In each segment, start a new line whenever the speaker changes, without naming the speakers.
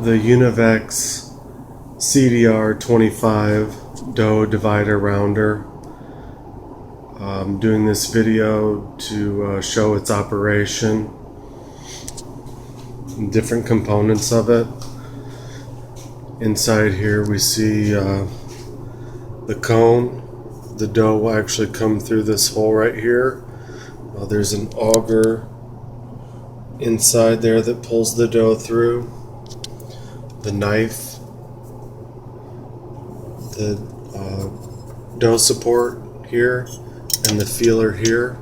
the Univex CDR25 dough divider rounder. I'm doing this video to show its operation and different components of it. Inside here we see the cone. The dough will actually come through this hole right here. There's an auger inside there that pulls the dough through. The knife, the dough support here, and the feeler here.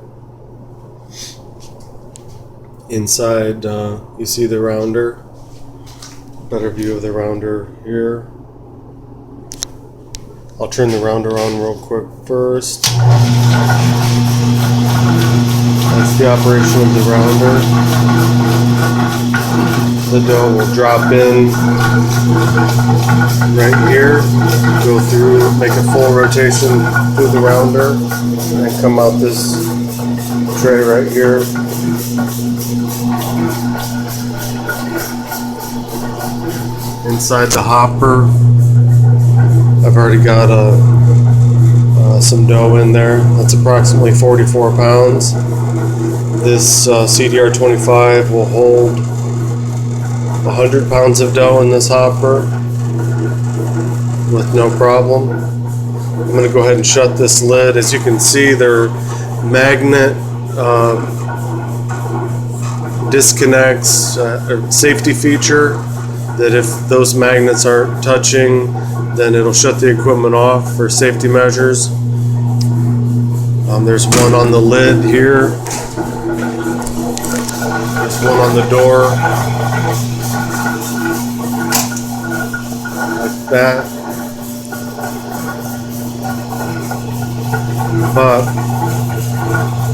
Inside you see the rounder. Better view of the rounder here. I'll turn the rounder on real quick first. That's the operation of the rounder. The dough will drop in right here, go through, make a full rotation through the rounder, and come out this tray right here. Inside the hopper, I've already got some dough in there. That's approximately 44 pounds. This CDR25 will hold 100 pounds of dough in this hopper with no problem. I'm going to go ahead and shut this lid. As you can see, they're magnet disconnects, a safety feature that if those magnets aren't touching, then it'll shut the equipment off for safety measures. There's one on the lid here. There's one on the door. Like that. But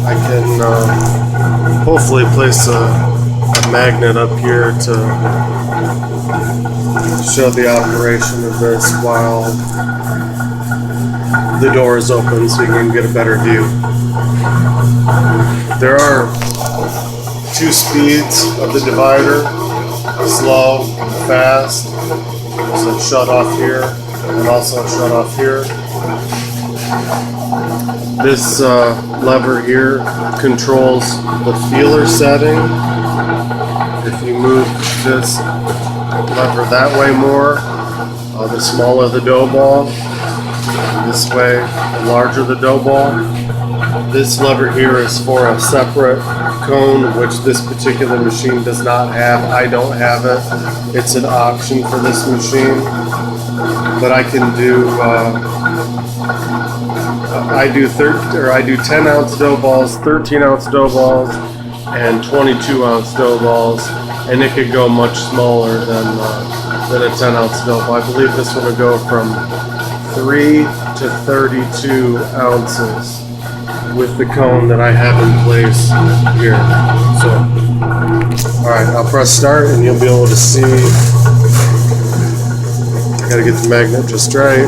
I can hopefully place a magnet up here to show the operation of this while the door is open so you can get a better view. There are two speeds of the divider, slow, fast. There's a shut off here and also a shut off here. This lever here controls the feeler setting. If you move this lever that way more, the smaller the dough ball. This way, the larger the dough ball. This lever here is for a separate cone, which this particular machine does not have. I don't have it. It's an option for this machine. But I can do I do 10 ounce dough balls, 13 ounce dough balls, and 22 ounce dough balls, and it could go much smaller than a 10 ounce dough ball. I believe this one will go from 3 to 32 ounces with the cone that I have in place here. So, alright, I'll press start and you'll be able to see. I gotta get the magnet just right.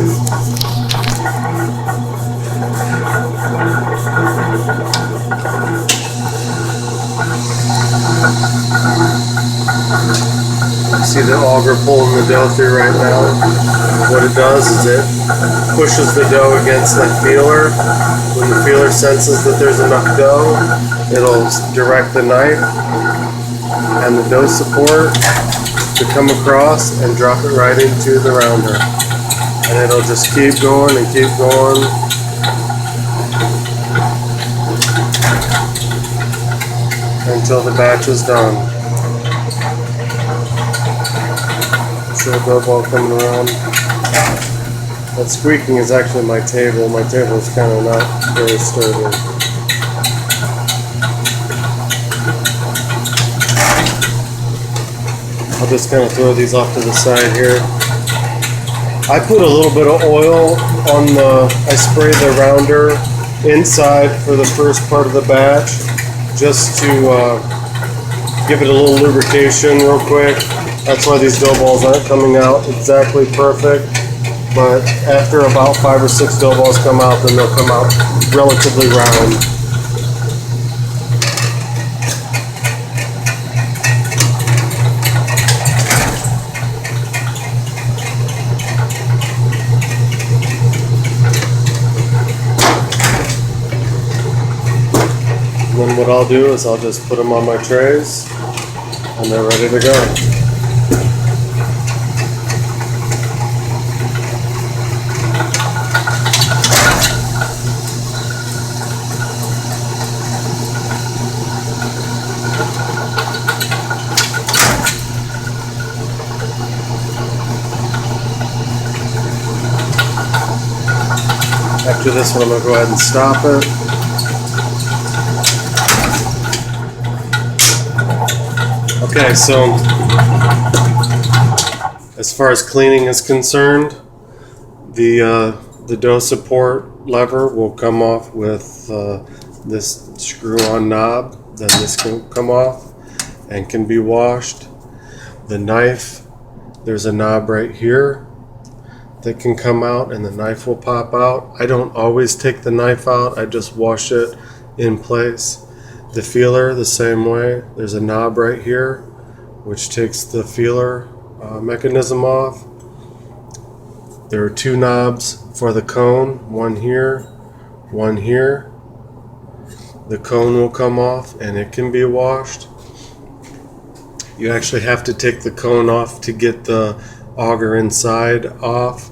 See the auger pulling the dough through right now. What it does is it pushes the dough against that feeler. When the feeler senses that there's enough dough, it'll direct the knife and the dough support to come across and drop it right into the rounder. And it'll just keep going and keep going. Until the batch is done. The dough ball coming around. That squeaking is actually my table. My table is kind of not very sturdy. I'll just kind of throw these off to the side here. I put a little bit of oil on I spray the rounder inside for the first part of the batch just to give it a little lubrication real quick. That's why these dough balls aren't coming out exactly perfect, but after about 5 or 6 dough balls come out, then they'll come out relatively round. then what I'll do is I'll just put them on my trays and they're ready to go. After this one, I'm going to go ahead and stop it. Okay, so as far as cleaning is concerned, the dough support lever will come off with this screw-on knob. Then this can come off and can be washed. The knife, there's a knob right here that can come out and the knife will pop out. I don't always take the knife out, I just wash it in place. The feeler, the same way. There's a knob right here which takes the feeler mechanism off. There are two knobs for the cone, one here, one here. The cone will come off and it can be washed. You actually have to take the cone off to get the auger inside off.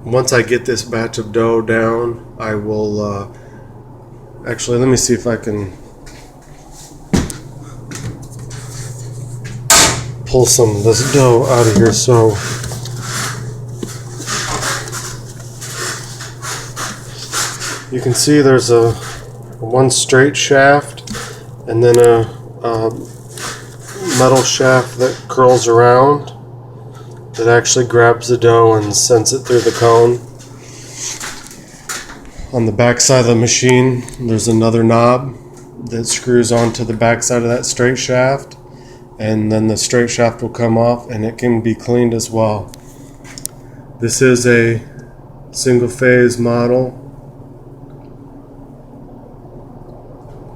Once I get this batch of dough down, I will actually, let me see if I can pull some of this dough out of here. So you can see there's a one straight shaft and then a metal shaft that curls around that actually grabs the dough and sends it through the cone. On the back side of the machine, there's another knob that screws onto the back side of that straight shaft, and then the straight shaft will come off and it can be cleaned as well. This is a single phase model.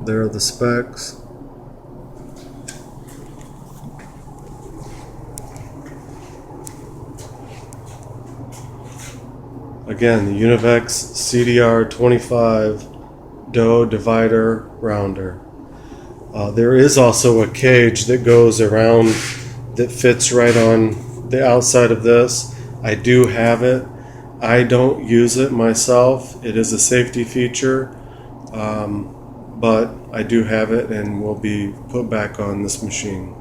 There are the specs. Again, the Univex CDR25 dough divider rounder. There is also a cage that goes around that fits right on the outside of this. I do have it. I don't use it myself. It is a safety feature, but I do have it and will be put back on this machine.